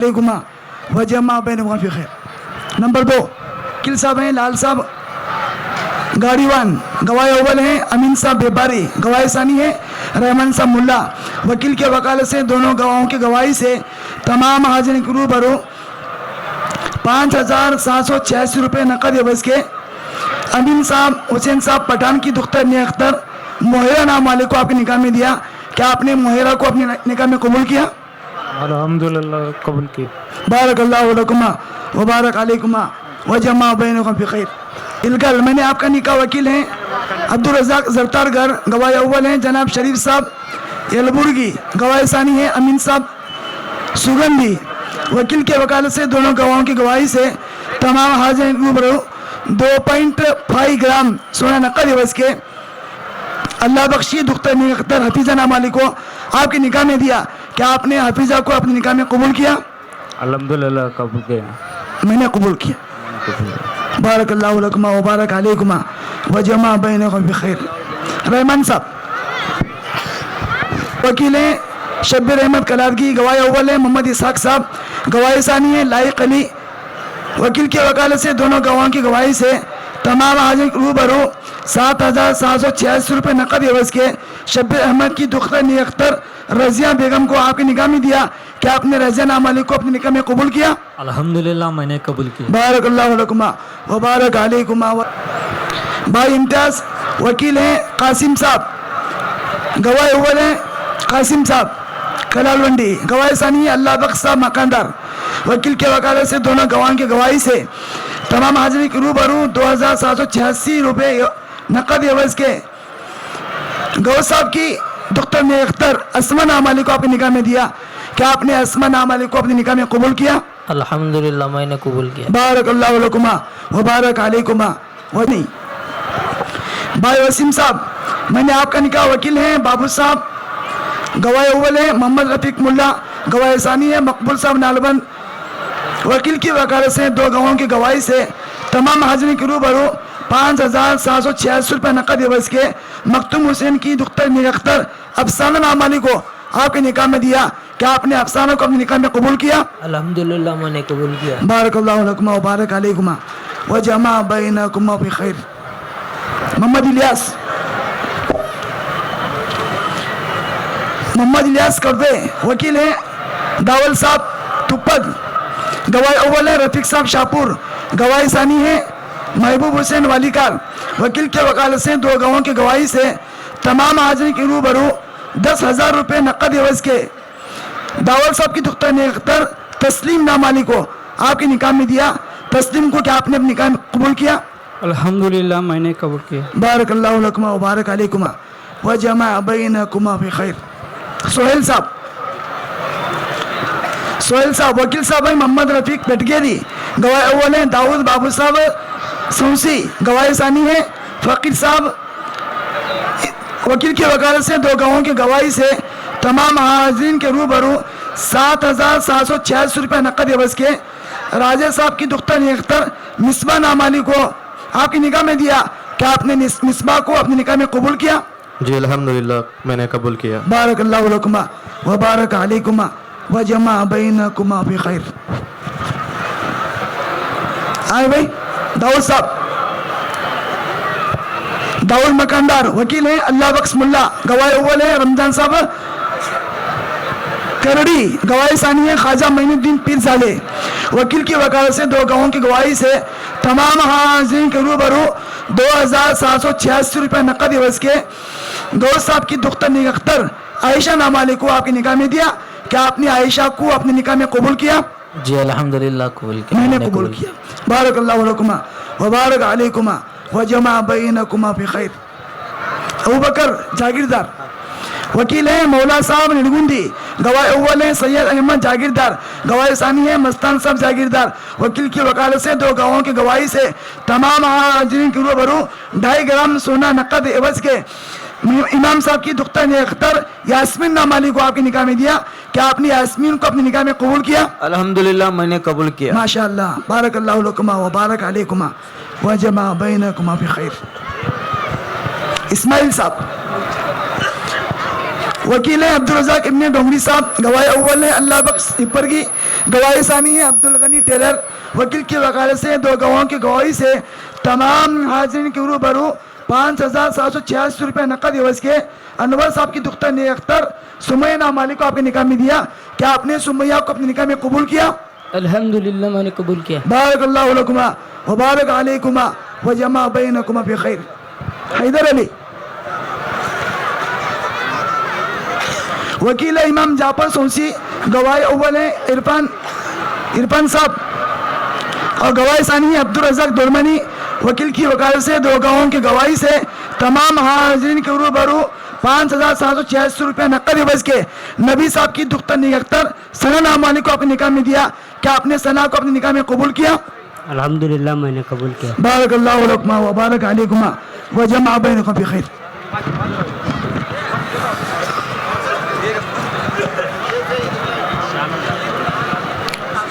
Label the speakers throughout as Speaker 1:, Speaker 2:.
Speaker 1: علیکما وجمع بینکما فی خیر۔ نمبر 2 وکیل صاحب ہیں لال صاحب گاڑی وان، گواہ اول ہیں امین صاحب بیباری، گواہ ثانی ہے رحمان صاحب ملا۔ وکیل کے وکالت سے دونوں گواہوں کی گواہی سے تمام حاضرین کے روبرو 5786 روپے نقد عوض کے امین صاحب حسین صاحب پٹھان کی دختر نیہ اختر مہیرہ نام والے کو آپ کے نکاح میں دیا۔ کیا آپ نے مہیرہ کو اپنے نکاح میں قبول کیا؟
Speaker 2: الحمدللہ قبول کی۔
Speaker 1: بارک اللہ لکما وبارک علیکما وجمع بینکم فی خیر۔ الگل میں نے آپ کا نکاح وکیل ہیں عبدالرزاق زرتار گھر، گواہ اول ہیں جناب شریف صاحب یلبرگی، گواہ ثانی ہے امین صاحب سگندھی۔ وکیل کے وکالت سے دونوں گواہوں کی گواہی سے تمام حاضرین روبرو 2.5 گرام سونا نقد عوض کے اللہ بخشی دختر نیہ اختر حفیظہ نام والی کو آپ کے نکاح میں دیا۔ کیا آپ نے حفیظہ کو اپنے نکاح میں قبول کیا؟
Speaker 2: الحمدللہ قبول کیا۔
Speaker 1: میں نے قبول کیا۔ بارک اللہ لکما وبارک علیکما وجمع بینکم بخیر۔ رحمان صاحب وکیل ہیں شبیر احمد کلادگی، گواہ اول ہیں محمد اسحاق صاحب، گواہ ثانی ہے لائق علی۔ وکیل کی وکالت سے دونوں گواہوں کی گواہی سے تمام حاضرین روبرو 7786 روپے نقد عوض کے شبیر احمد کی دختر نیہ اختر رضیہ بیگم کو آپ کے نکاح میں دیا۔ کیا آپ نے رضیہ نام والی کو اپنے نکاح میں قبول کیا؟
Speaker 2: الحمدللہ میں نے قبول کی۔
Speaker 1: بارک اللہ لکما وبارک علیکما۔ بھائی امتیاز وکیل ہیں قاسم صاحب، گواہ اول ہیں قاسم صاحب کلال ونڈی، گواہ ثانی ہے اللہ بخش صاحب مکاندار۔ وکیل کے وکالت سے دونوں گواہوں کی گواہی سے تمام حاضرین کے روبرو 2786 روپے نقد عوض کے گو صاحب کی دختر نیہ اختر اسما نام والی کو آپ کے نکاح میں دیا۔ کیا آپ نے اسما نام والی کو اپنے نکاح میں قبول کیا؟
Speaker 3: الحمدللہ میں نے قبول کیا۔
Speaker 1: بارک اللہ لکما وبارک علیکما۔ ونی بھائی وسیم صاحب میں نے آپ کا نکاح وکیل ہیں بابو صاحب، گواہ اول ہیں محمد رفیق ملا، گواہ ثانی ہے مقبول صاحب نالبند۔ وکیل کی وکالت سے دو گواہوں کی گواہی سے تمام حاضرین کے روبرو 5786 روپے نقد عوض کے مختوم حسین کی دختر نیہ اختر افسانہ نام والی کو آپ کے نکاح میں دیا۔ کیا آپ نے افسانہ کو اپنے نکاح میں قبول کیا؟
Speaker 3: الحمدللہ میں نے قبول کیا۔
Speaker 1: بارک اللہ لکما وبارک علیکما وجمع بینکما بخیر۔ محمد الیاس کردے وکیل ہیں داول صاحب تپد، گواہ اول ہے رفیق صاحب شاپور، گواہ ثانی ہے محبوب حسین والی کار۔ وکیل کے وکالت سے دو گواہوں کی گواہی سے تمام حاضرین کے روبرو 10,000 روپے نقد عوض کے داول صاحب کی دختر نیہ اختر تسلیم نام والی کو آپ کے نکاح میں دیا۔ تسلیم کو کیا آپ نے اپنے نکاح میں قبول کیا؟
Speaker 2: الحمدللہ میں نے قبول کیا۔
Speaker 1: بارک اللہ لکما وبارک علیکما وجمع بینکما بخیر۔ سہیل صاحب وکیل صاحب ہیں محمد رفیق پٹگیری، گواہ اول ہیں داؤد بابو صاحب سوسی، گواہ ثانی ہے فقیر صاحب۔ وکیل کی وکالت سے دو گواہوں کی گواہی سے تمام حاضرین کے روبرو 7786 روپے نقد عوض کے راجہ صاحب کی دختر نیہ اختر مصباح نام والی کو آپ کی نکاح میں دیا۔ کیا آپ نے مصباح کو اپنے نکاح میں قبول کیا؟
Speaker 4: جی الحمدللہ میں نے قبول کیا۔
Speaker 1: بارک اللہ لکما وبارک علیکما وجمع بینکما بخیر۔ آئے بھائی داؤد صاحب، داؤد مکاندار وکیل ہیں اللہ بخش ملا، گواہ اول ہے رمضان صاحب کرڑی، گواہ ثانی ہے خواجہ معین الدین پیر صالح۔ وکیل کی وکالت سے دو گواہوں کی گواہی سے تمام حاضرین کے روبرو 2786 روپے نقد عوض کے گو صاحب کی دختر نیہ اختر عائشہ نام والے کو آپ کے نکاح میں دیا۔ کیا آپ نے عائشہ کو اپنے نکاح میں قبول کیا؟
Speaker 3: جی الحمدللہ قبول کیا۔
Speaker 1: میں نے قبول کیا۔ بارک اللہ لکما وبارک علیکما وجمع بینکما بخیر۔ ابوبکر جاگیردار وکیل ہیں مولا صاحب نڑگندی، گواہ اول ہیں سید احمد جاگیردار، گواہ ثانی ہے مستان صاحب جاگیردار۔ وکیل کی وکالت سے دو گواہوں کی گواہی سے تمام حاضرین کے روبرو 2.5 گرام سونا نقد عوض کے امام صاحب کی دختر نیہ اختر یاسمین نام والی کو آپ کے نکاح میں دیا۔ کیا آپ نے یاسمین کو اپنے نکاح میں قبول کیا؟
Speaker 3: الحمدللہ میں نے قبول کیا۔
Speaker 1: ماشاءاللہ بارک اللہ لکما وبارک علیکما وجمع بینکما بخیر۔ اسماعیل صاحب وکیل ہیں عبدالرزاق ابن ڈونگری صاحب، گواہ اول ہیں اللہ بخش سپر کی، گواہ ثانی ہے عبدالغنی ٹیلر، وکیل کی وکالت سے دو گواہوں کی گواہی سے تمام حاضرین کے روبرو 5786 روپے نقد عوض کے انور صاحب کی دختر نیک اختر سمیہ نام مالک کو آپ کے نکاح میں دیا. کیا آپ نے سمیہ کو اپنے نکاح میں قبول کیا؟
Speaker 3: الحمدللہ میں نے قبول کیا.
Speaker 1: بارک اللہ لکما وبارک علیکما وجمع بینکما بخیر. حیدر علی. وکیل امام جعفر سونسی، گواہ اول ہیں عرفان صاحب اور گواہ ثانی ہے عبدالرزاق درمنی، وکیل کی وکالت سے دو گواہوں کی گواہی سے تمام حاضرین کے روبرو 5786 روپے نقد عوض کے نبی صاحب کی دختر نیک اختر ثنا نام مالک کو اپنے نکاح میں دیا. کیا آپ نے ثنا کو اپنے نکاح میں قبول کیا؟
Speaker 2: الحمدللہ میں نے قبول کیا.
Speaker 1: بارک اللہ لکما وبارک علیکما وجمع بینکم بخیر.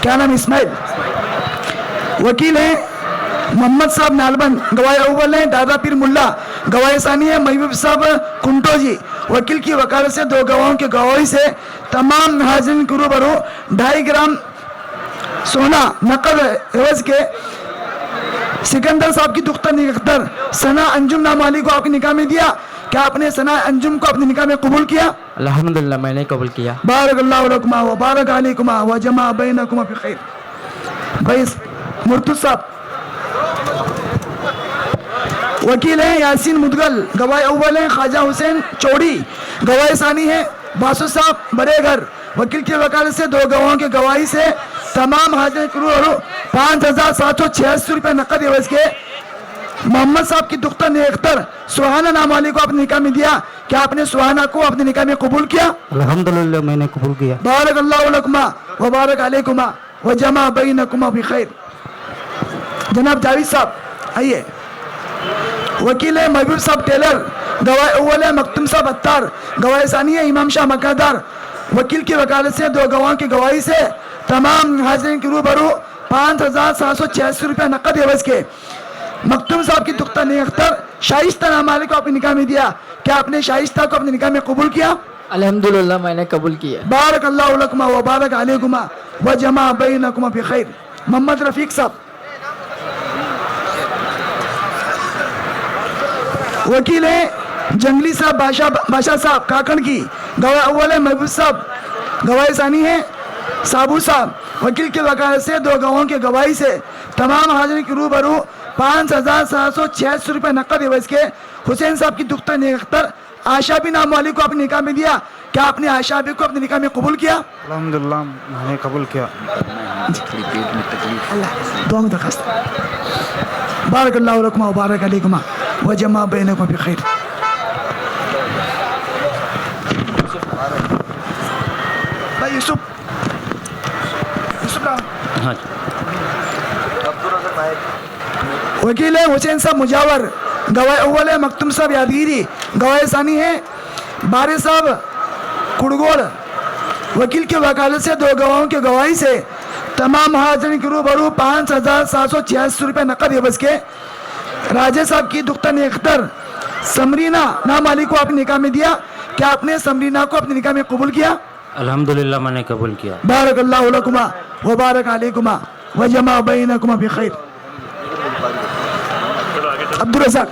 Speaker 1: کیا نام؟ اسماعیل. وکیل ہیں محمد صاحب نالبند، گواہ اول ہیں دادا پیر ملا، گواہ ثانی ہے محبوب صاحب کنٹو جی، وکیل کی وکالت سے دو گواہوں کی گواہی سے تمام حاضرین کے روبرو 2.5 گرام سونا نقد عوض کے سکندر صاحب کی دختر نیک اختر ثنا انجم نام علی کو آپ کے نکاح میں دیا. کیا آپ نے ثنا انجم کو اپنے نکاح میں قبول کیا؟
Speaker 3: الحمدللہ میں نے قبول کیا.
Speaker 1: بارک اللہ لکما وبارک علیکما وجمع بینکما بخیر. بھائی مرتضی صاحب. وکیل ہیں یاسین مدگل، گواہ اول ہیں خواجہ حسین چوڑی، گواہ ثانی ہے باسو صاحب بڑے گھر، وکیل کی وکالت سے دو گواہوں کی گواہی سے تمام حاضرین کے روبرو 5786 روپے نقد عوض کے محمد صاحب کی دختر نیک اختر سہانا نام علی کو اپنے نکاح میں دیا. کیا آپ نے سہانا کو اپنے نکاح میں قبول کیا؟
Speaker 2: الحمدللہ میں نے قبول کیا.
Speaker 1: بارک اللہ لکما وبارک علیکما وجمع بینکما بخیر. جناب جاوید صاحب آئیے. وکیل ہے محبوب صاحب ٹیلر، گواہ اول ہے مختوم صاحب عطار، گواہ ثانی ہے امام شاہ مکادار، وکیل کی وکالت سے دو گواہوں کی گواہی سے تمام حاضرین کے روبرو 5786 روپے نقد عوض کے مختوم صاحب کی دختر نیک اختر شائستہ نام مالک کو اپنے نکاح میں دیا. کیا آپ نے شائستہ کو اپنے نکاح میں قبول کیا؟
Speaker 3: الحمدللہ میں نے قبول کیا.
Speaker 1: بارک اللہ لکما وبارک علیکما وجمع بینکما بخیر. محمد رفیق صاحب. وکیل ہیں جنگلی صاحب بادشاہ صاحب کاکڑ کی، گواہ اول ہے محبوب صاحب، گواہ ثانی ہے سابو صاحب، وکیل کی وکالت سے دو گواہوں کی گواہی سے تمام حاضرین کے روبرو 5786 روپے نقد عوض کے حسین صاحب کی دختر نیک اختر عائشہ بی نام والی کو اپنے نکاح میں دیا. کیا آپ نے عائشہ بی کو اپنے نکاح میں قبول کیا؟
Speaker 2: الحمدللہ میں نے قبول کیا.
Speaker 1: دعا میں درخواست. بارک اللہ لکما وبارک علیکما وجمع بینکما بخیر. بھائی یوسف وکیل ہے حسین صاحب مجاور، گواہ اول ہے مختوم صاحب یادگیری، گواہ ثانی ہے بارے صاحب کڑگوڑ، وکیل کی وکالت سے دو گواہوں کی گواہی سے تمام حاضرین کے روبرو 5786 روپے نقد عوض کے راجہ صاحب کی دختر نیک اختر سمرینا نام علی کو اپنے نکاح میں دیا. کیا آپ نے سمرینا کو اپنے نکاح میں قبول کیا؟
Speaker 2: الحمدللہ میں نے قبول کیا.
Speaker 1: بارک اللہ لکما وبارک علیکما وجمع بینکما بخیر. عبدالرزاق.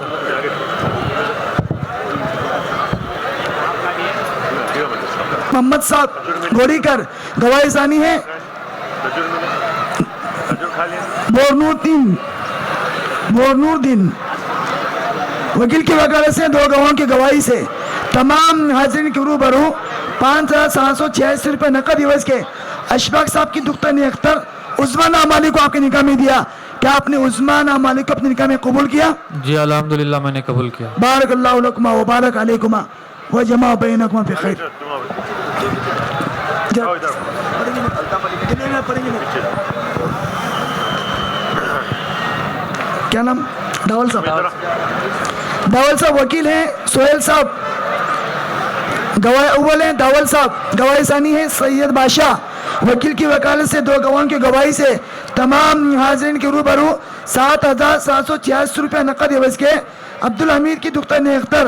Speaker 1: محمد صاحب گوڑی کر، گواہ ثانی ہے بورنور دین، وکیل کی وکالت سے دو گواہوں کی گواہی سے تمام حاضرین کے روبرو 5786 روپے نقد عوض کے اشفاق صاحب کی دختر نیک اختر عثمان نام علی کو آپ کے نکاح میں دیا. کیا آپ نے عثمان نام علی کو اپنے نکاح میں قبول کیا؟
Speaker 4: جی الحمدللہ میں نے قبول کیا.
Speaker 1: بارک اللہ لکما وبارک علیکما وجمع بینکما بخیر. کیا نام؟ داول صاحب وکیل ہیں سہیل صاحب، گواہ اول ہیں داول صاحب، گواہ ثانی ہے سید بادشاہ، وکیل کی وکالت سے دو گواہوں کی گواہی سے تمام حاضرین کے روبرو 7786 روپے نقد عوض کے عبدالحمید کی دختر نیک اختر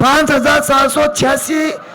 Speaker 1: 5,786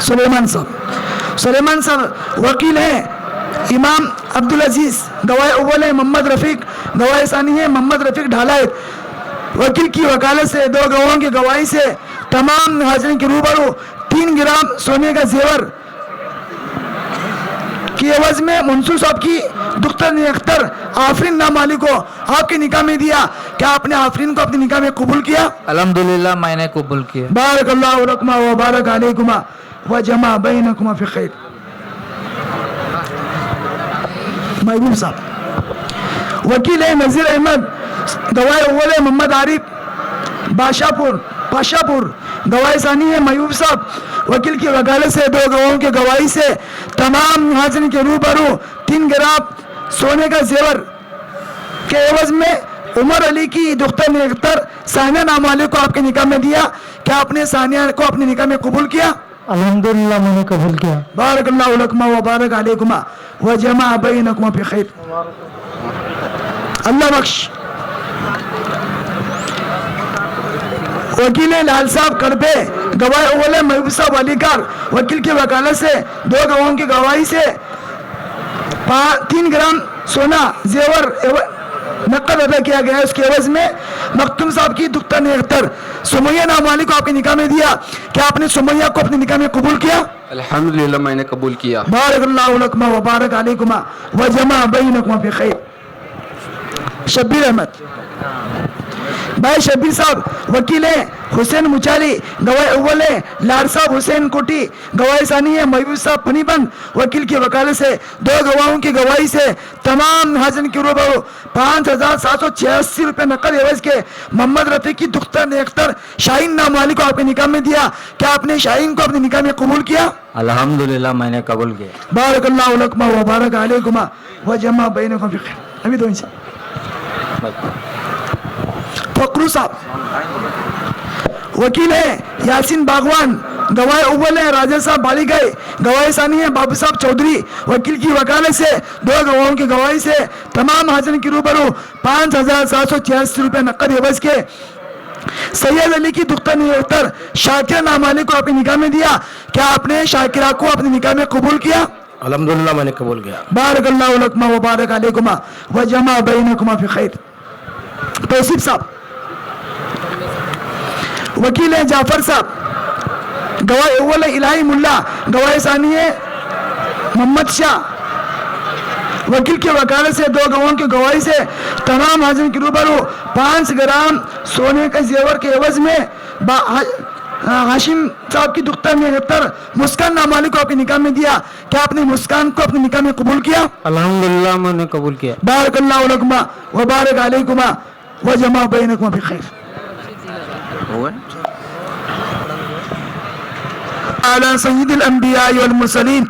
Speaker 1: سلیمان صاحب وکیل ہیں امام عبد العزیز، گواہ اول ہے محمد رفیق، گواہ ثانی ہے محمد رفیق ڈھالائت۔ وکیل کی وکالت سے 2 گواہوں کی گواہی سے تمام حاضرین کے روبرو 3 گرام سونے کا زیور کی عوض میں منصور صاحب کی دختر نے اختر آفرین نام والی کو آپ کے نکاح میں دیا، کیا آپ نے آفرین کو اپنے نکاح میں قبول کیا؟
Speaker 3: الحمدللہ میں نے قبول کیا۔
Speaker 1: بارک اللہ لکما و بارک علیکما و جمع بینکما فی خیر۔ محبوب صاحب وکیل ہے نذیر احمد، گواہ اول ہے محمد عارف پاشا پور، گواہ ثانی ہے محبوب صاحب۔ وکیل کی وکالت سے 2 گواہوں کی گواہی سے تمام حاضرین کے روبرو 3 گرام سونے کا زیور کے عوض میں عمر علی کی دختر نے اختر ثانیہ نام والے کو آپ کے نکاح میں دیا، کیا آپ نے ثانیہ کو اپنے نکاح میں قبول کیا؟
Speaker 2: الحمدللہ میں نے قبول کیا۔
Speaker 1: بارک اللہ لکما و بارک علیکما و جمع بینکما فی خیر۔ اللہ بخش وکیل لال صاحب کربے، گواہ اول ہے محبوب صاحب علی کار، وکیل کی وکالت سے 2 گواہوں کی گواہی سے 3 گرام سونا زیور نقد ادا کیا گیا ہے، اس کے عوض میں مختوم صاحب کی دختر نے اختر سمیہ نام والی کو آپ کے نکاح میں دیا، کیا آپ نے سمیہ کو اپنے نکاح میں قبول کیا؟
Speaker 5: الحمدللہ میں نے قبول کیا۔
Speaker 1: بارک اللہ لکما و بارک علیکما و جمع بینکما فی خیر۔ شبیر احمد بھائی شبیر صاحب وکیل ہیں حسین مچالی، گواہ اول ہے لار صاحب حسین کوٹی، گواہ ثانی ہے محبوب صاحب پنی بند۔ وکیل کی وکالت سے 2 گواہوں کی گواہی سے تمام حاضرین کے روبرو 5786 روپے نقد عوض کے محمد رفیق کی دختر نے اختر شاہین نام والی کو آپ کے نکاح میں دیا، کیا آپ نے شاہین کو اپنے نکاح میں قبول کیا؟
Speaker 3: الحمدللہ میں نے قبول کیا۔
Speaker 1: بارک اللہ لکما و بارک علیکما و جمع بینکما فی خیر۔ ابھی 2 انچ فقرو صاحب وکیل ہے یاسین باغوان، گواہ اول ہے راجہ صاحب بالی گئے، گواہ ثانی ہے بابو صاحب چودھری۔ وکیل کی وکالت سے 2 گواہوں کی گواہی سے تمام حاضرین کی روبرو 5786 روپے نقد عوض کے سید علی کی دختر نے اختر شاکرہ نام والے کو اپنے نکاح میں دیا، کیا آپ نے شاکرہ کو اپنے نکاح میں قبول کیا؟
Speaker 2: الحمدللہ میں نے قبول کیا۔
Speaker 1: بارک اللہ لکما و بارک علیکما و جمع بینکما فی خیر۔ توصیف صاحب وکیل ہے جعفر صاحب، گواہ اول ہے الہی ملا، گواہ ثانی ہے محمد شاہ۔ وکیل کی وکالت سے 2 گواہوں کی گواہی سے تمام حاضرین کے روبرو 5 گرام سونے کے زیور کے عوض میں ہاشم صاحب کی دختر نے اختر مسکان نام والی کو اپنے نکاح میں دیا، کیا آپ نے مسکان کو اپنے نکاح میں قبول کیا؟
Speaker 2: الحمدللہ میں نے قبول کیا۔
Speaker 1: بارک اللہ لکما و بارک علیکما و جمع بینکما فی خیر۔ على سيد الأنبياء والمرسلين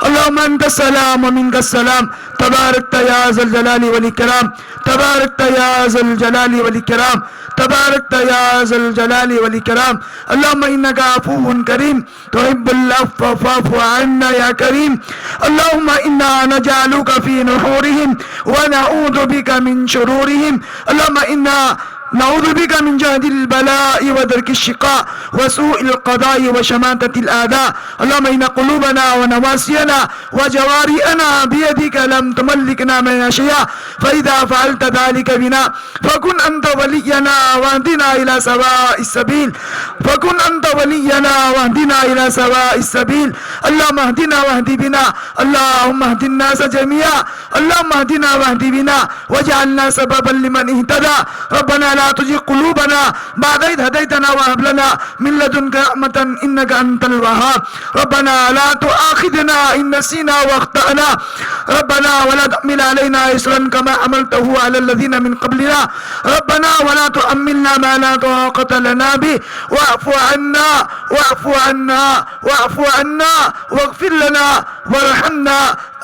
Speaker 1: اللهم أنت السلام ومنك السلام تباركت يا ذا الجلال والإكرام تباركت يا ذا الجلال والإكرام تباركت يا ذا الجلال والإكرام اللهم إنك عفو كريم تحب العفو فاعف عنا يا كريم اللهم إنا نجعلك في نحورهم ونعوذ بك من شرورهم اللهم إنا نعوذ بك من جهد البلاء ودرك الشقاء وسوء القضاء وشماتة الأعداء اللهم إن قلوبنا ونواسينا وجوارئنا بيدك لم تملكنا من شيئا فإذا فعلت ذلك بنا فكن أنت ولينا واهدنا إلى سواء السبيل فكن أنت ولينا واهدنا إلى سواء السبيل اللهم اهدنا واهد بنا اللهم اهد الناس جميعا اللهم اهدنا واهد بنا واجعلنا سببا لمن اهتدى ربنا لا تزغ قلوبنا بعد إذ هديتنا وهب لنا من لدنك رحمة إنك أنت الوهاب ربنا لا تؤاخذنا إن نسينا واخطأنا ربنا ولا تحمل علينا إصرا كما حملته على الذين من قبلنا ربنا ولا تحملنا ما لا طاقة لنا به واعف عنا واغفر لنا وارحمنا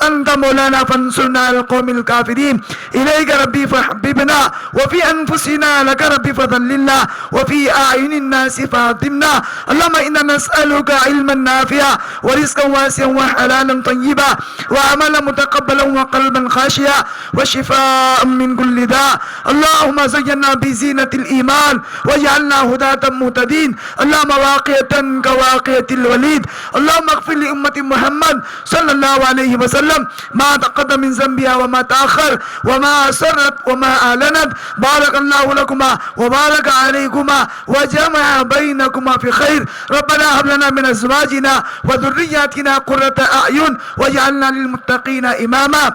Speaker 1: أنت مولانا فانصرنا على القوم الكافرين إليك ربي فحببنا وفي أنفسنا لك ربي فضللنا وفي أعين الناس فاطمنا اللهم إنا نسألك علما نافعا ورزقا واسعا وحلالا طيبا وعملا متقبلا وقلبا خاشعا وشفاء من كل داء اللهم زينا بزينة الإيمان واجعلنا هداة مهتدين اللهم واقية كواقية الوليد اللهم اغفر لأمة محمد صلى الله عليه وسلم ما تقدم من ذنبها وما تأخر وما أسرت وما أعلنت بارك الله لكما وبارك عليكما وجمع بينكما في خير ربنا هب لنا من أزواجنا وذرياتنا قرة أعين واجعلنا للمتقين إماما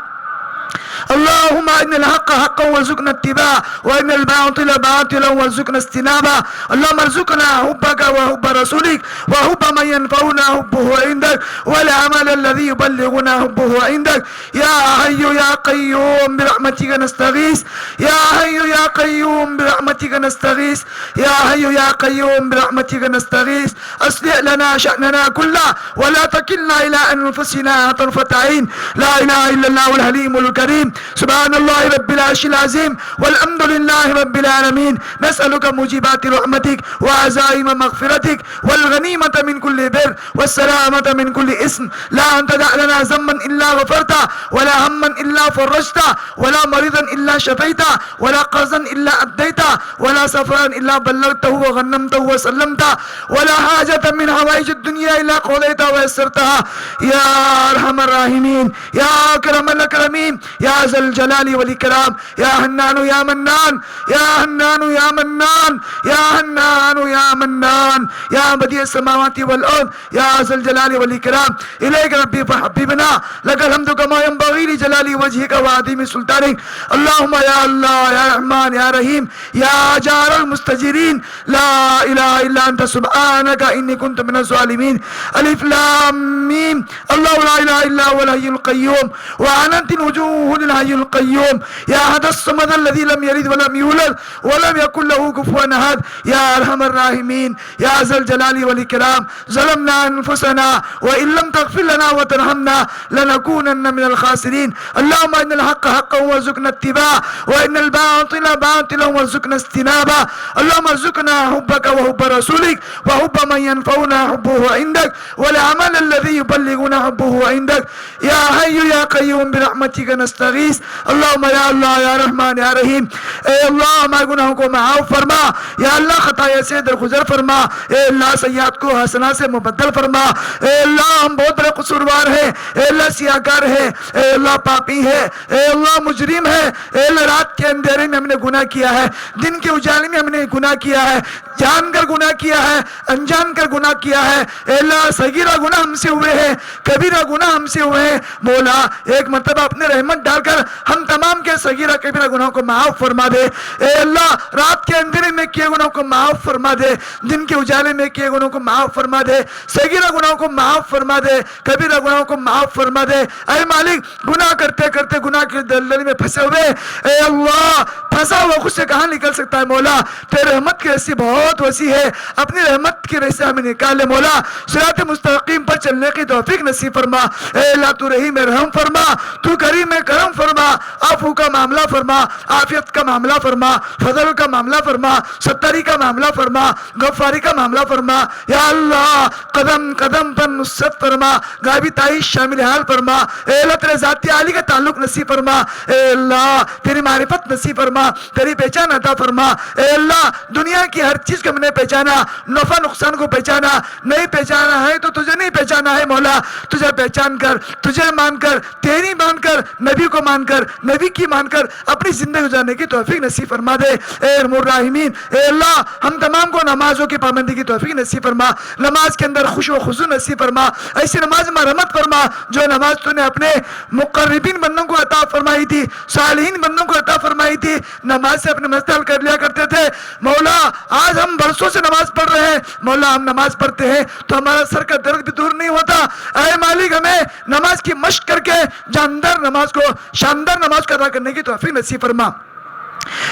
Speaker 1: اللهم إن الحق حقا وارزقنا اتباعه وإن الباطل باطلا وارزقنا اجتنابه اللهم ارزقنا حبك وحب رسولك وحب من ينفعنا حبه عندك والعمل الذي يبلغنا حبه عندك يا حي يا قيوم برحمتك نستغيث يا حي يا قيوم برحمتك نستغيث يا حي يا قيوم برحمتك نستغيث أصلح لنا شأننا كله ولا تكلنا إلى أنفسنا طرفة عين لا إله إلا الله الحليم الكريم سبحان الله رب العرش العظيم والحمد لله رب العالمين نسألك موجبات رحمتك وعزائم مغفرتك والغنيمة من كل بر والسلامة من كل اسم لا تدع لنا ذنبا إلا غفرته ولا هما إلا فرجته ولا مريضا إلا شفيته ولا قرضا إلا أديته ولا سفرا إلا بلغته وغنمته وسلمته ولا حاجة من حوائج الدنيا إلا قضيتها ويسرتها يا أرحم الراحمين يا أكرم الأكرمين يا ذا الجلال والإكرام يا حنان يا منان يا حنان يا منان يا حنان يا منان يا بديع السماوات والأرض يا ذا الجلال والإكرام إليك ربي فحببنا لك الحمد كما ينبغي لجلال وجهك وعظيم سلطانك اللهم يا الله يا رحمن يا رحيم يا جار المستجيرين لا إله إلا أنت سبحانك إني كنت من الظالمين ألف لام ميم الله لا إله إلا هو الحي القيوم وعنت الوجوه للحي القيوم يا أحد الصمد الذي لم يلد ولم يولد ولم يكن له كفوا أحد يا أرحم الراحمين يا ذا الجلال والإكرام ظلمنا أنفسنا وإن لم تغفر لنا وترحمنا لنكونن من الخاسرين اللهم إن الحق حقا وارزقنا اتباعه وإن الباطل باطلا وارزقنا اجتنابه اللهم ارزقنا حبك وحب رسولك وحب من ينفعنا حبه عندك والعمل الذي يبلغنا حبه عندك يا حي يا قيوم برحمتك نستغيث اللهم یا اللہ یا رحمان یا رحیم اے اللہ ہمارے گناہوں کو معاف فرما یا اللہ خطایا سے درگزر فرما اے اللہ سیئات کو حسنات سے مبدل فرما اے اللہ ہم بہت بڑے قصوروار ہیں اے اللہ سیاہکار ہیں اے اللہ پاپی ہے اے اللہ مجرم ہے اے اللہ رات کے اندھیرے میں ہم نے گناہ کیا ہے دن کے اجالے میں ہم نے گناہ کیا ہے جان کر گناہ کیا ہے انجان کر گناہ کیا ہے اے اللہ صغیرہ گناہ ہم سے ہوئے ہیں کبیرہ گناہ ہم سے ہوئے ہیں مولا ایک مرتبہ اپنے رحمت ڈال کر ہم تمام کے صغیرہ کبیرہ گناہوں کو معاف فرما دے اے اللہ رات کے اندھیرے میں کیے گناہوں کو معاف فرما دے دن کے اجالے میں کیے گناہوں کو معاف فرما دے صغیرہ گناہوں کو معاف فرما دے کبیرہ گناہوں کو معاف فرما دے اے مالک گناہ کرتے کرتے گناہ کی دلدلی میں پھنسے ہوئے اے اللہ پھنسا ہوا خود سے کہاں نکل سکتا ہے مولا تیرے رحمت کی رسی بہت وسیع ہے اپنی رحمت کی رسی ہمیں نکال لے مولا صراط مستقیم پر چلنے کی توفیق نصیب فرما اے اللہ تو رحیم رحم فرما تو کریم کرم فرما عفو کا معاملہ فرما عافیت کا معاملہ فرما فضل کا معاملہ فرما ستری کا معاملہ فرما غفاری کا معاملہ فرما یا اللہ قدم قدم پر نصرت فرما غائبی تائش شامل حال فرما اے اللہ تیرے ذاتی عالی کا تعلق نصیب فرما اے اللہ تیری معرفت نصیب فرما تیری پہچان عطا فرما اے اللہ دنیا کی ہر چیز کو ہم نے پہچانا نفع نقصان کو پہچانا نہیں پہچانا ہے تو تجھے نہیں پہچانا ہے مولا تجھے پہچان کر تجھے مان کر تیری مان کر نبی کو مان کر نبی کی مان کر اپنی زندگی گزارنے کی توفیق نصیب فرما دے اے ارحم الراحمین اے اللہ ہم تمام کو نمازوں کی پابندی کی توفیق نصیب فرما نماز کے اندر خشوع و خضوع نصیب فرما ایسی نماز میں رحمت فرما جو نماز تو نے اپنے مقربین بندوں کو عطا فرمائی تھی صالحین بندوں کو عطا فرمائی تھی نماز سے اپنے مسئلے حل کر لیا کرتے تھے مولا آج ہم برسوں سے نماز پڑھ رہے ہیں مولا ہم نماز پڑھتے ہیں تو ہمارا سر کا درد بھی دور نہیں ہوتا اے مالک ہمیں نماز کی مشق کر کے جاندار نماز کو شاندار نماز کو ادا کرنے کی توفیق نصیب فرما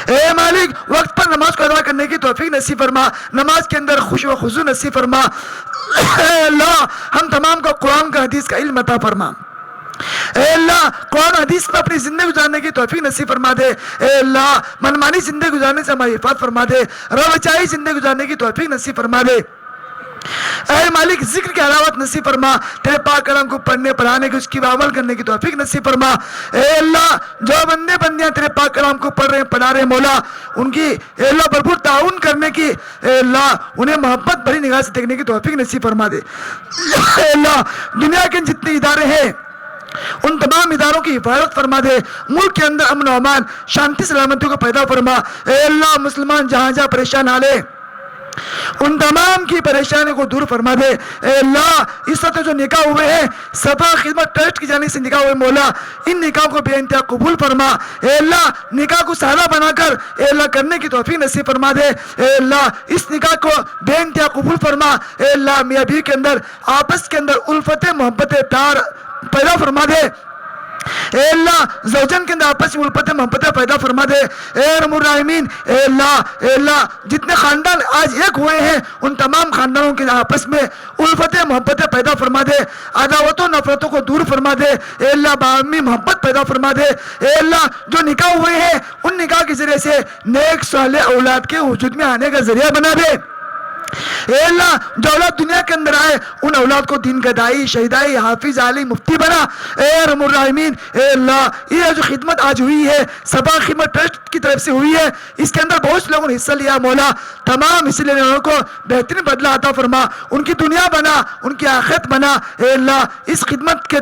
Speaker 1: اے مالک وقت پر نماز کو ادا کرنے کی توفیق نصیب فرما نماز کے اندر خشوع و خضوع نصیب فرما اے اللہ ہم تمام کو قرآن کا حدیث کا علم عطا فرما اے اللہ قرآن حدیث پر اپنی زندگی گزارنے کی توفیق نصیب فرما دے. اے اللہ منمانی زندگی گزارنے سے ہماری حفاظت فرما دے. روچائی زندگی گزارنے کی توفیق نصیب فرما دے. اے مالک ذکر کی حلاوت نصیب فرما. تیرے پاک کلام کو پڑھنے پڑھانے کی اس کی عمل کرنے کی توفیق نصیب فرما. اے اللہ جو بندے بندیاں تیرے پاک کلام کو پڑھ رہے ہیں پڑھا رہے ہیں مولا ان کی اے اللہ بھرپور تعاون کرنے کی اے اللہ انہیں محبت بھری نگاہ سے دیکھنے کی توفیق نصیب فرما دے. اے اللہ دنیا کے جتنے ادارے ہیں ان تمام اداروں کی حفاظت فرما دے. ملک کے اندر امن و امان شانتی سلامتی کو پیدا فرما. اے اللہ مسلمان جہاں جہاں پریشان حالے ان تمام کی پریشانی کو دور فرما دے. اے اللہ اس وقت جو نکاح ہوئے ہیں صفا خدمت ٹرسٹ کی جانب سے نکاح ہوئے مولا ان نکاح کو بے انتہا قبول فرما. اے اللہ نکاح کو سادہ بنا کر اے اللہ کرنے کی توفیق نصیب فرما دے. اے اللہ اس نکاح کو بے انتہا قبول فرما. اے اللہ میاں بیوی کے اندر آپس کے اندر الفت محبت پیار پیدا فرما دے. اے اللہ زوجن کے اندر آپس میں الفت محبت پیدا فرما دے. اے ارحم الراحمین اے اللہ جتنے خاندان آج ایک ہوئے ہیں ان تمام خاندانوں کے آپس میں الفت محبت پیدا فرما دے. عداوتوں نفرتوں کو دور فرما دے. اے اللہ باہمی محبت پیدا فرما دے. اے اللہ جو نکاح ہوئے ہیں ان نکاح کے ذریعے سے نیک صالح اولاد کے وجود میں آنے کا ذریعہ بنا دے. اے اللہ جو اولاد دنیا کے اندر آئے ان اولاد کو دین کا دائی شہیدائی حافظ عالم مفتی بنا. اے ارحم الراحمین اے اللہ یہ جو خدمت آج ہوئی ہے صفا خدمت ٹرسٹ کی طرف سے ہوئی ہے اس کے اندر بہت سے لوگوں نے حصہ لیا مولا تمام حصے لینے والوں کو بہترین بدلہ عطا فرما. ان کی دنیا بنا ان کی آخرت بنا. اے اللہ اس خدمت کے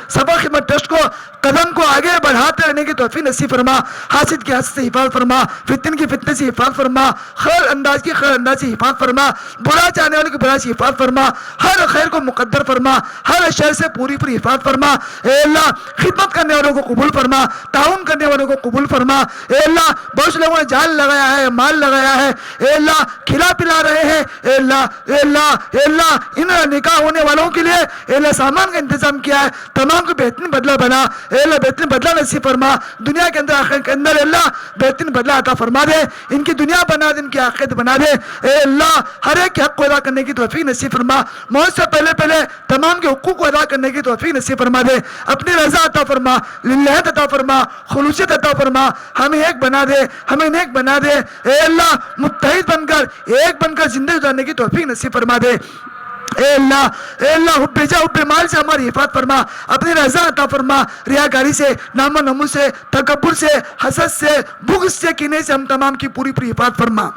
Speaker 1: صفا خدمت ٹرسٹ کو قدم کو آگے بڑھاتے رہنے کی توفیق نصیب فرما. حاسد کی حسد سے حفاظت فرما. فتن کی فتنے سے حفاظت فرما. خیر انداز کی خیر انداز سے حفاظت فرما. برا چاہنے والے کی برا سے حفاظت فرما. ہر خیر کو مقدر فرما. ہر شر سے پوری پوری حفاظت فرما. اے اللہ خدمت کرنے والوں کو قبول فرما. تعاون کرنے والوں کو قبول فرما. اے اللہ بہت سے لوگوں نے جان لگایا ہے مال لگایا ہے اے اللہ کھلا پلا رہے ہیں. اے اللہ ان نکاح ہونے والوں کے لیے اے اللہ سامان کا انتظام کیا ہے تمام کو بہترین بدلہ بنا. اے اللہ بہترین بدلہ نصیب فرما. دنیا کے اندر آخرت کے اندر اللہ بہترین بدلہ عطا فرما دے. ان کی دنیا بنا دے ان کی آخرت بنا دے. اے اللہ ہر ایک کے حق کو ادا کرنے کی توفیق نصیب فرما. موت سے پہلے تمام کے حقوق کو ادا کرنے کی توفیق نصیب فرما دے. اپنی رضا عطا فرما. للہیت عطا فرما. خلوصیت عطا فرما. ہمیں ایک بنا دے ہمیں نیک بنا دے. اے اللہ متحد بن کر ایک بن کر زندگی گزارنے کی توفیق نصیب فرما دے. اے اللہ حب جا حب مال سے ہماری حفاظت فرما. اپنی رضا عطا فرما. ریاکاری سے نام و نمو سے تکبر سے حسد سے بغض سے کینے سے ہم تمام کی پوری پوری حفاظت فرما.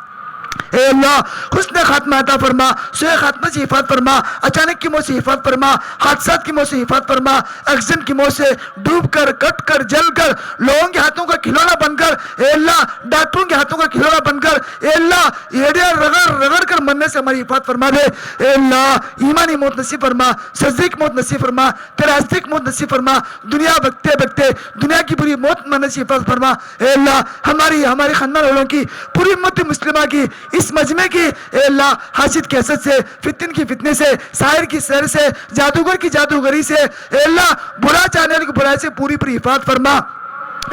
Speaker 1: اے اللہ حسن خاتمہ عطا فرما. سوء خاتمہ سے حفاظت فرما. اچانک کی موت سے حفاظت فرما. حادثات کی موت سے حفاظت فرما. ایکسیڈنٹ کی موت سے ڈوب کر کٹ کر جل کر لوگوں کے ہاتھوں کا کھلونا بن کر اے اللہ ڈاکٹروں کے ہاتھوں کا کھلونا بن کر اے اللہ ایڑیاں رگڑ کر مرنے سے ہماری حفاظت فرما دے. اے اللہ ایمانی موت نصیب فرما. صدیق موت نصیب فرما. تصدیق موت نصیب فرما. دنیا بکتے دنیا کی بری موت مرنے سے حفاظت فرما. اے اللہ ہماری خاندان والوں کی پوری امت مسلمہ کی اس مجمع کی اے اللہ حاسد کی حسد سے فتن کی فتنے سے ساحر کی سحر سے جادوگر کی جادوگری سے اے اللہ برا چاہنے والے کی برائی سے پوری پوری حفاظت فرما.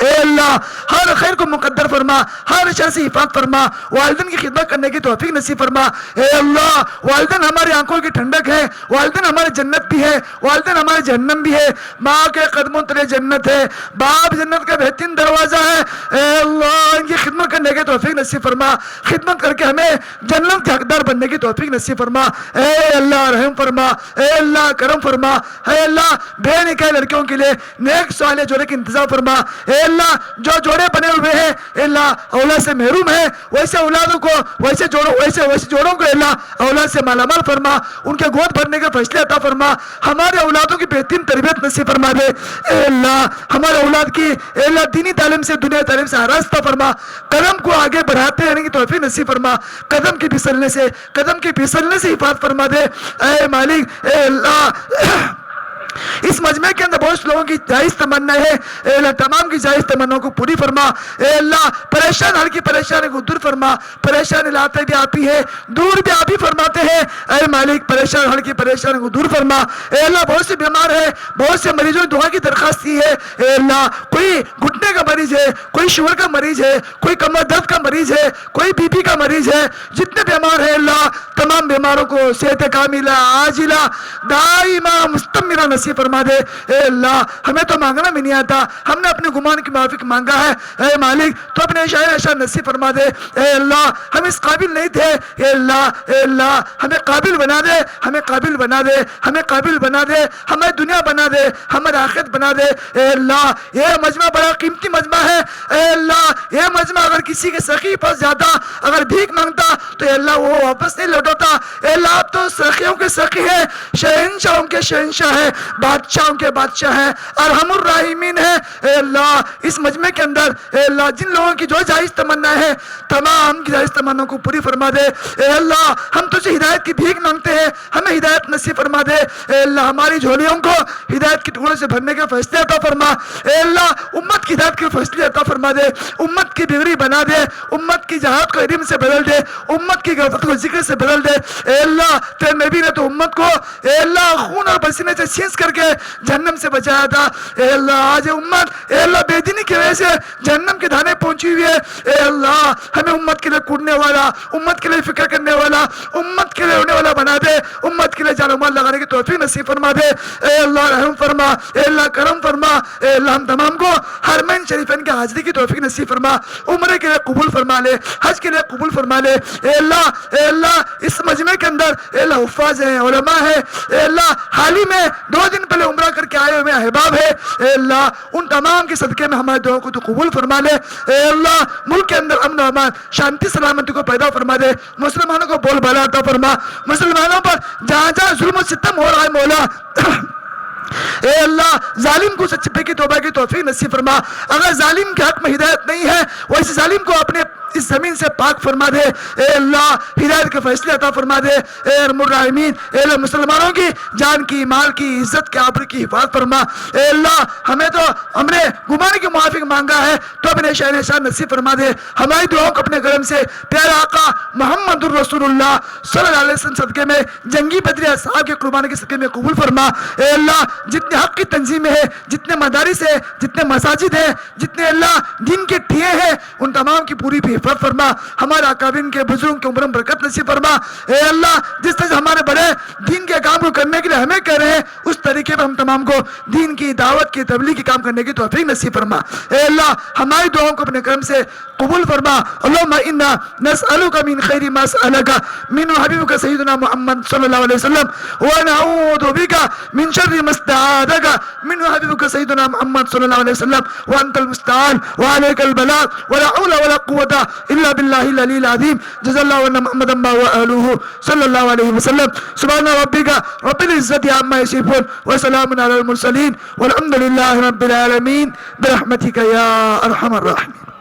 Speaker 1: اے اللہ ہر خیر کو مقدر فرما. ہر شر سے حفاظت فرما. والدین کی خدمت کرنے کی توفیق نصیب فرما. اے اللہ والدین ہماری آنکھوں کی ٹھنڈک ہے. والدین ہمارے جنت بھی ہے. والدین ہمارے جہنم بھی ہے. ماں کے قدموں تلے جنت ہے. باپ جنت کا بہترین دروازہ ہے. اے اللہ ان کی خدمت کرنے کی توفیق نصیب فرما. خدمت کر کے ہمیں جنت کے حقدار بننے کی توفیق نصیب فرما. اے اللہ رحم فرما. اے اللہ کرم فرما. اے اللہ بے نکاح لڑکیوں کے لیے نیک صالح جوڑے کا انتظام فرما. اے اللہ جو جوڑے بنے ہوئے ہیں اے اللہ اولاد سے محروم ہے ویسے اولادوں کو ویسے جوڑوں کو اے اللہ اولاد سے مالا مال فرما. ان کے گود بھرنے کے فیصلے عطا فرما. ہمارے اولادوں کی بہترین تربیت نصیب فرما دے. اے اللہ ہمارے اولاد کی اے اللہ دینی تعلیم سے دنیا تعلیم سے آراستہ فرما. قدم کو آگے بڑھاتے رہنے کی توفیق نصیب فرما. قدم کے پھسلنے سے حفاظت فرما دے. اے مالک اے اللہ اس مجمع کے اندر بہت لوگوں کی جائز تمنا ہے. اے اللہ تمام کی جائز تمناؤں کو پوری فرما. اے اللہ پریشان حال کی پریشانی کو دور فرما. پریشانی لاتے بھی آپ ہی ہے دور بھی آپ ہی فرماتے ہیں. اے مالک پریشان حال کی پریشانی کو دور فرما. اے اللہ بہت سے بیمار ہے بہت سے مریضوں کی دعا کی درخواست کی ہے. اے اللہ کوئی گھٹنے کا مریض ہے کوئی شوگر کا مریض ہے کوئی کمر درد کا مریض ہے کوئی بی پی کا مریض ہے. جتنے بیمار ہیں اللہ تمام بیماروں کو صحت کاملہ عاجلہ دائمہ مستمرہ نصیب نصیب فرما دے. اے اللہ ہمیں تو مانگنا بھی نہیں آتا, ہم نے اپنے گمان کے موافق مانگا ہے. اے مالک تو اپنے شاعر نصیب فرما دے. اے اللہ ہم اس قابل نہیں تھے. اے اللہ ہمیں قابل بنا دے, ہمیں قابل بنا دے, ہمیں قابل بنا دے, ہمیں دنیا بنا دے, ہمیں آخرت بنا دے. اے اللہ یہ مجمع بڑا قیمتی مجمع ہے. اے اللہ یہ مجمع اگر کسی کے سخی پاس جاتا, اگر بھیک مانگتا تو اے اللہ وہ واپس نہیں لوٹاتا. اے اللہ آپ تو سخیوں کے سخی ہے, شہنشاہوں کے شہنشاہ ہے, بادشاہوں کے بادشاہ ہے, ارحم الراحمین ہے. اے اللہ اس مجمع کے اندر اے اللہ جن لوگوں کی جو جائز تمنا ہے تمام کی جائز تمنا کو پوری فرما دے. اے اللہ ہم تجھے ہدایت کی بھیک مانگتے ہیں, ہمیں ہدایت نصیب فرما دے. اے اللہ ہماری جھولیوں کو ہدایت کے ٹکڑوں سے بھرنے کے فیصلے عطا فرما. اے اللہ امت کی ہدایت کے فیصلے عطا فرما دے, امت کی بگڑی بنا دے, امت کی جہاد کو علم سے بدل دے, امت کی غفلت کو ذکر سے بدل دے. اے اللہ تیرے نبی نے تو امت کو اے اللہ خون اور پسینے سے چھینچ کر کے جہنم سے بچایا تھا. اے اللہ آج امت اے اللہ بے دینی کی وجہ سے جہنم کے دھانے پہنچی ہوئی ہے. اے اللہ ہمیں امت کے لیے کوڑنے والا, امت کے لیے فکر کرنے والا, امت کے لیے رونے والا بنا دے, امت کے لیے جان و مال لگانے کی توفیق نصیب فرما دے. اے اللہ رحم فرما, اے اللہ کرم فرما. اے اللہ ہم تمام کو حرمین شریفین کے حاضری کی توفیق نصیب فرما, عمرے کے لیے قبول فرما لے, حج کے لیے قبول فرما لے. اے اللہ اس مجمع کے اندر اے اللہ حفاظ ہیں, علماء ہیں. اے اللہ حال ہی میں 2 دن پہلے عمرہ کر کے آئے ہوئے احباب ہے. اے اللہ ان تمام کے صدقے میں ہمارے دعاؤں کو تو قبول فرما لے. اے اللہ ملک کے اندر امن و امان, شانتی سلامتی کو پیدا فرما دے, مسلمانوں کو بول بالا عطا فرما, مسلمانوں پر جہاں جہاں ظلم و ستم ہو رہا ہے مولا اے اللہ ظالم کو سچے کی توبہ کی توفیق نصیب فرما. اگر ظالم کے حق میں ہدایت نہیں ہے وہ اس ظالم کو اپنے اس زمین سے پاک فرما دے. اے اللہ ہدایت کے فیصلے عطا فرما دے. اے ارحم الراحمین اے اللہ مسلمانوں کی جان کی, مال کی, عزت کے, آبرو کی حفاظت فرما. اے اللہ ہم نے گمان کے موافق مانگا ہے تو اپنے شہر شان نصیب فرما دے. ہماری دعاؤں کو اپنے کرم سے پیارا آقا محمد الرسول اللہ صلی اللہ علیہ وسلم صدقے میں, جنگی بدری اصحاب کے قربانی کے صدقے میں قبول فرما. اے اللہ جتنے حق کی تنظیمیں ہیں, جتنے مدارس ہیں, جتنے مساجد ہیں, جتنے اللہ دین کے ٹھیے ہیں, ان تمام کی پوری حفاظت فرما. ہمارے اکابرین کے بزرگوں کے عمر میں برکت نصیب فرما. اے اللہ جس طرح ہمارے بڑے دین کے کام کو کرنے کے لیے ہمیں کہہ رہے ہیں اس طریقے پر ہم تمام کو دین کی دعوت کی تبلیغ کی کام کرنے کی توفیق نصیب فرما. اے اللہ ہماری دعاؤں کو اپنے کرم سے قبول فرما. اللهم انا نسألك من خير ما سألك من حبيبك سيدنا محمد صلى الله عليه وسلم ونعوذ بك من شر ما استعاذك من حبيبك سيدنا محمد صلى الله عليه وسلم وانت المستعان وعليك البلاغ ولا حول ولا قوة الا بالله العلي العظيم. جزا الله عنا محمدا واهله صلى الله عليه وسلم. سبحان ربك رب العزة عما يصفون وسلام على المرسلين والحمد لله رب العالمين برحمتك يا ارحم الراحمين.